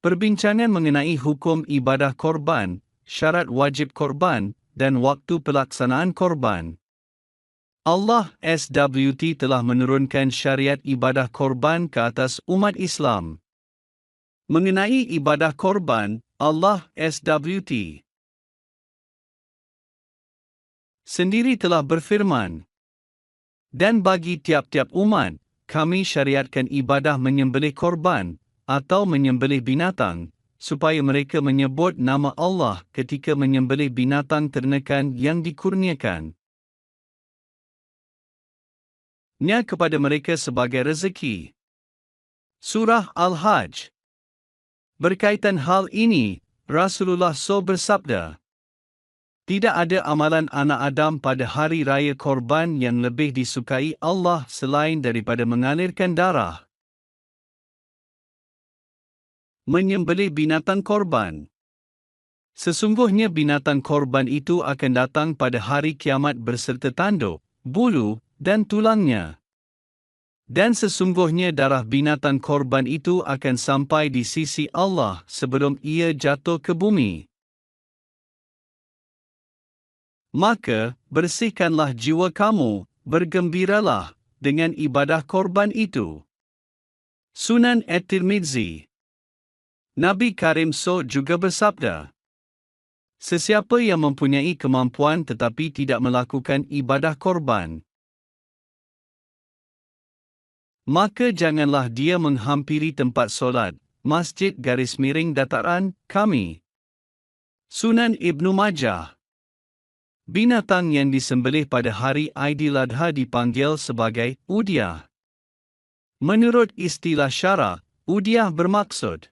Perbincangan mengenai hukum ibadah korban, syarat wajib korban, dan waktu pelaksanaan korban. Allah SWT telah menurunkan syariat ibadah korban ke atas umat Islam. Mengenai ibadah korban, Allah SWT sendiri telah berfirman, "Dan bagi tiap-tiap umat, kami syariatkan ibadah menyembelih korban, atau menyembelih binatang, supaya mereka menyebut nama Allah ketika menyembelih binatang ternakan yang dikurniakan nya kepada mereka sebagai rezeki." Surah Al-Hajj. Berkaitan hal ini, Rasulullah SAW bersabda, "Tidak ada amalan anak Adam pada hari raya korban yang lebih disukai Allah selain daripada mengalirkan darah, menyembelih binatang korban. Sesungguhnya binatang korban itu akan datang pada hari kiamat berserta tanduk, bulu, dan tulangnya. Dan sesungguhnya darah binatang korban itu akan sampai di sisi Allah sebelum ia jatuh ke bumi. Maka, bersihkanlah jiwa kamu, bergembiralah dengan ibadah korban itu." Sunan At-Tirmidzi. Nabi Karim juga bersabda, "Sesiapa yang mempunyai kemampuan tetapi tidak melakukan ibadah korban, maka janganlah dia menghampiri tempat solat, masjid _dataran kami." Sunan Ibnu Majah. Binatang yang disembelih pada hari Aidiladha dipanggil sebagai udhiyah. Menurut istilah syara, udhiyah bermaksud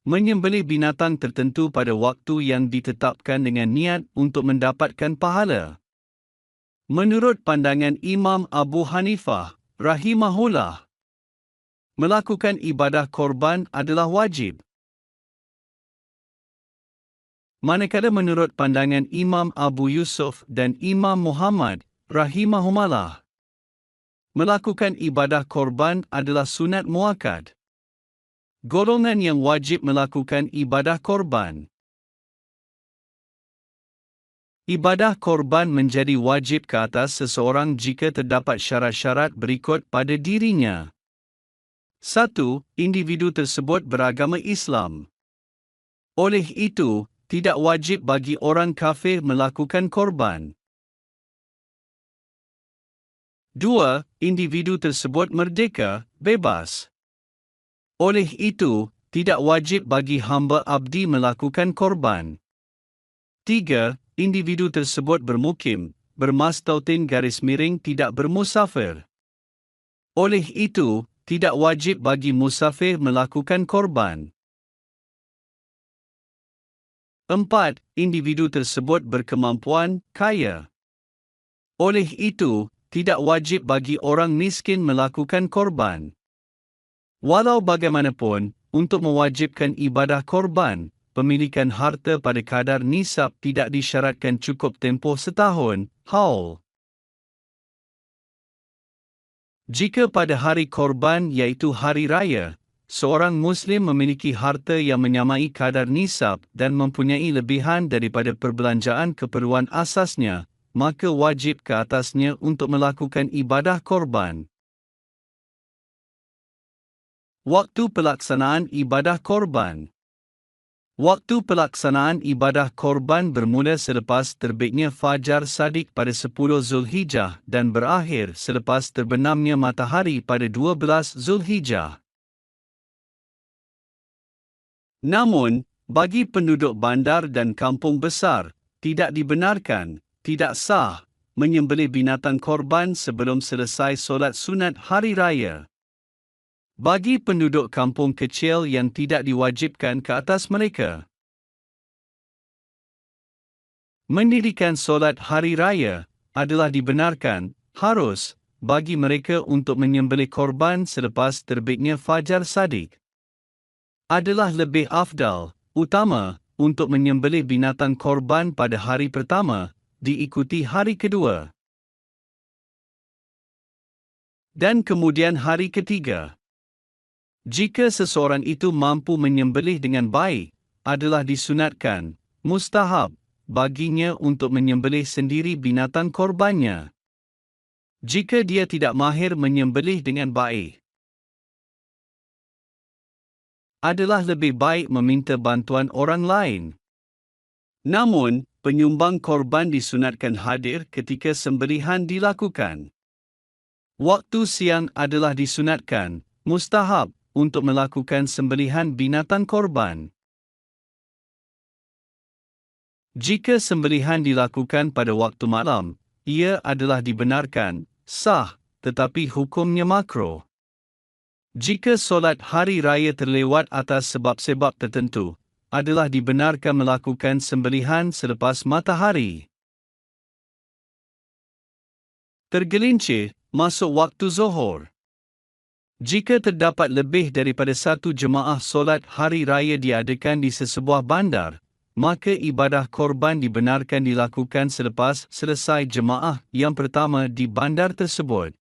menyembelih binatang tertentu pada waktu yang ditetapkan dengan niat untuk mendapatkan pahala. Menurut pandangan Imam Abu Hanifah, rahimahullah, melakukan ibadah korban adalah wajib. Manakala menurut pandangan Imam Abu Yusuf dan Imam Muhammad, rahimahumallah, melakukan ibadah korban adalah sunat muakkad. Golongan yang wajib melakukan ibadah korban. Ibadah korban menjadi wajib ke atas seseorang jika terdapat syarat-syarat berikut pada dirinya. 1. Individu tersebut beragama Islam. Oleh itu, tidak wajib bagi orang kafir melakukan korban. 2. Individu tersebut merdeka, bebas. Oleh itu, tidak wajib bagi hamba abdi melakukan korban. 3. Individu tersebut bermukim, bermastautin tidak bermusafir. Oleh itu, tidak wajib bagi musafir melakukan korban. 4. Individu tersebut berkemampuan, kaya. Oleh itu, tidak wajib bagi orang miskin melakukan korban. Walau bagaimanapun, untuk mewajibkan ibadah korban, pemilikan harta pada kadar nisab tidak disyaratkan cukup tempoh setahun, haul. Jika pada hari korban iaitu hari raya, seorang Muslim memiliki harta yang menyamai kadar nisab dan mempunyai lebihan daripada perbelanjaan keperluan asasnya, maka wajib ke atasnya untuk melakukan ibadah korban. Waktu pelaksanaan ibadah korban. Waktu pelaksanaan ibadah korban bermula selepas terbitnya Fajar Shadiq pada 10 Zulhijjah dan berakhir selepas terbenamnya matahari pada 12 Zulhijjah. Namun, bagi penduduk bandar dan kampung besar, tidak dibenarkan, tidak sah, menyembelih binatang korban sebelum selesai solat sunat hari raya. Bagi penduduk kampung kecil yang tidak diwajibkan ke atas mereka mendirikan solat hari raya, adalah dibenarkan, harus, bagi mereka untuk menyembelih korban selepas terbitnya Fajar Shadiq. Adalah lebih afdal, utama, untuk menyembelih binatang korban pada hari pertama, diikuti hari kedua, dan kemudian hari ketiga. Jika seseorang itu mampu menyembelih dengan baik, adalah disunatkan, mustahab, baginya untuk menyembelih sendiri binatang korbannya. Jika dia tidak mahir menyembelih dengan baik, adalah lebih baik meminta bantuan orang lain. Namun, penyumbang korban disunatkan hadir ketika sembelihan dilakukan. Waktu siang adalah disunatkan, mustahab, untuk melakukan sembelihan binatang korban. Jika sembelihan dilakukan pada waktu malam, ia adalah dibenarkan, sah, tetapi hukumnya makruh. Jika solat hari raya terlewat atas sebab-sebab tertentu, adalah dibenarkan melakukan sembelihan selepas matahari tergelincir, masuk waktu zuhur. Jika terdapat lebih daripada satu jemaah solat hari raya diadakan di sesebuah bandar, maka ibadah korban dibenarkan dilakukan selepas selesai jemaah yang pertama di bandar tersebut.